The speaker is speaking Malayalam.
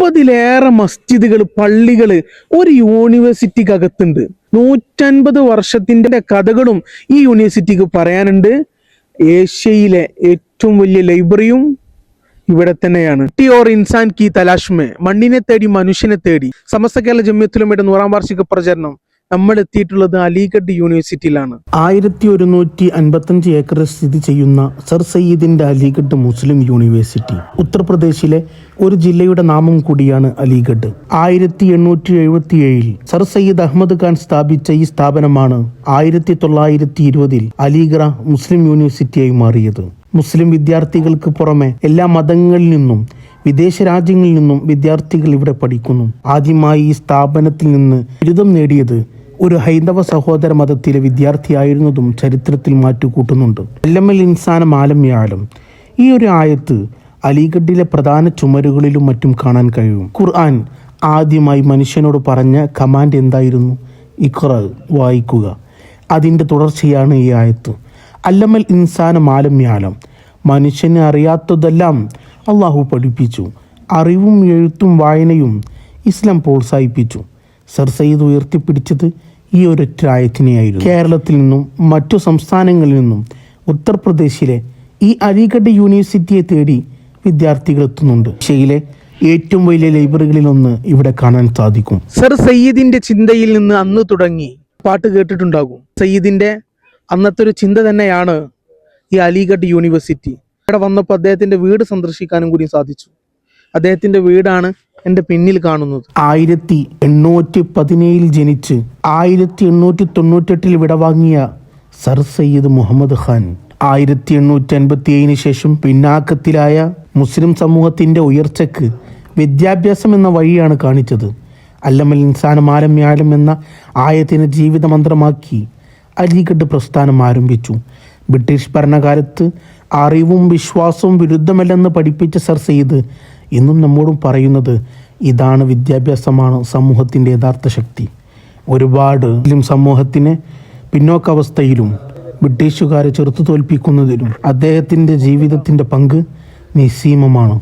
30-ലേറെ മസ്ജിദുകൾ, പള്ളികൾ ഒരു യൂണിവേഴ്സിറ്റിക്കകത്തുണ്ട്. 150 വർഷത്തിന്റെ കഥകളും ഈ യൂണിവേഴ്സിറ്റിക്ക് പറയാനുണ്ട്. ഏഷ്യയിലെ ഏറ്റവും വലിയ ലൈബ്രറിയും ഇവിടെ തന്നെയാണ്. ഓർ ഇൻസാൻ കി തലാഷ്മേ, മണ്ണിനെ തേടി മനുഷ്യനെ തേടി. സമസ്ത കേരള ജമിയത്തുലമയുടെ 100ാം വാർഷിക പ്രചരണം നമ്മൾ എത്തിയിട്ടുള്ളത് അലിഗഡ് യൂണിവേഴ്സിറ്റിയിലാണ്. 1155 ഏക്കറിൽ സ്ഥിതി ചെയ്യുന്ന സർ സയ്യിദിന്റെ അലിഗഡ് മുസ്ലിം യൂണിവേഴ്സിറ്റി ഉത്തർപ്രദേശിലെ ഒരു ജില്ലയുടെ നാമം കൂടിയാണ് അലിഗഡ്. 1877 സർ സയ്യിദ് അഹമ്മദ് ഖാൻ സ്ഥാപിച്ച ഈ സ്ഥാപനമാണ് 1920 അലിഗഡ് മുസ്ലിം യൂണിവേഴ്സിറ്റിയായി മാറിയത്. മുസ്ലിം വിദ്യാർത്ഥികൾക്ക് പുറമെ എല്ലാ മതങ്ങളിൽ നിന്നും വിദേശ രാജ്യങ്ങളിൽ നിന്നും വിദ്യാർത്ഥികൾ ഇവിടെ പഠിക്കുന്നു. ആദ്യമായി ഈ സ്ഥാപനത്തിൽ നിന്ന് ബിരുദം നേടിയത് ഒരു ഹൈന്ദവ സഹോദര മതത്തിലെ വിദ്യാർത്ഥിയായിരുന്നതും ചരിത്രത്തിൽ മാറ്റുകൂട്ടുന്നുണ്ട്. അല്ലമൽ ഇൻസാന മാലം യാലം, ഈ ഒരു ആയത്ത് അലിഗഡിലെ പ്രധാന ചുമരുകളിലും മറ്റും കാണാൻ കഴിയും. ഖുർആൻ ആദ്യമായി മനുഷ്യനോട് പറഞ്ഞ കമാൻഡ് എന്തായിരുന്നു? ഇഖ്റ, വായിക്കുക. അതിൻ്റെ തുടർച്ചയാണ് ഈ ആയത്ത്. അല്ലമൽ ഇൻസാന മാലം യാലം, മനുഷ്യന് അറിയാത്തതെല്ലാം അള്ളാഹു പഠിപ്പിച്ചു. അറിവും എഴുത്തും വായനയും ഇസ്ലാം പ്രോത്സാഹിപ്പിച്ചു. സർ സയ്യിദ് ഉയർത്തിപ്പിടിച്ചത് ഈ ഒരൊറ്റ ആയത്തിനെയായിരുന്നു. കേരളത്തിൽ നിന്നും മറ്റു സംസ്ഥാനങ്ങളിൽ നിന്നും ഉത്തർപ്രദേശിലെ ഈ അലിഗഡ് യൂണിവേഴ്സിറ്റിയെ തേടി വിദ്യാർത്ഥികൾ എത്തുന്നുണ്ട്. ഏഷ്യയിലെ ഏറ്റവും വലിയ ലൈബ്രറികളിലൊന്ന് ഇവിടെ കാണാൻ സാധിക്കും. സർ സയ്യിദിന്റെ ചിന്തയിൽ നിന്ന് അന്ന് തുടങ്ങി. പാട്ട് കേട്ടിട്ടുണ്ടാകും. സയ്യിദിന്റെ അന്നത്തെ ഒരു ചിന്ത തന്നെയാണ് ഈ അലിഗഡ് യൂണിവേഴ്സിറ്റി. ഇവിടെ വന്നപ്പോൾ അദ്ദേഹത്തിന്റെ വീട് സന്ദർശിക്കാനും കൂടി സാധിച്ചു. അദ്ദേഹത്തിന്റെ വീടാണ് എൻ്റെ പിന്നിൽ കാണുന്നത്. 1817 ജനിച്ച് 1898 വിടവാങ്ങിയ സർ സയ്യിദ് മുഹമ്മദ് ഖാൻ 1857 ശേഷം പിന്നാക്കത്തിലായ മുസ്ലിം സമൂഹത്തിന്റെ ഉയർച്ചയ്ക്ക് വിദ്യാഭ്യാസം എന്ന വഴിയാണ് കാണിച്ചത്. അല്ലമൽ ഇൻസാന മാലം യാലം എന്ന ആയത്തിനെ ജീവിത മന്ത്രമാക്കി അലിഗഡ് പ്രസ്ഥാനം ആരംഭിച്ചു. ബ്രിട്ടീഷ് ഭരണകാലത്ത് അറിവും വിശ്വാസവും വിരുദ്ധമല്ലെന്ന് പഠിപ്പിച്ച സർ സയ്യിദ് ഇന്നും നമ്മോടും പറയുന്നത് ഇതാണ്: വിദ്യാഭ്യാസമാണ് സമൂഹത്തിൻ്റെ യഥാർത്ഥ ശക്തി. ഒരുപാട് മുസ്ലിം സമൂഹത്തിനെ പിന്നോക്കാവസ്ഥയിലും ബ്രിട്ടീഷുകാരെ ചെറുത്തു തോൽപ്പിക്കുന്നതിലും അദ്ദേഹത്തിൻ്റെ ജീവിതത്തിൻ്റെ പങ്ക് നിസ്സീമമാണ്.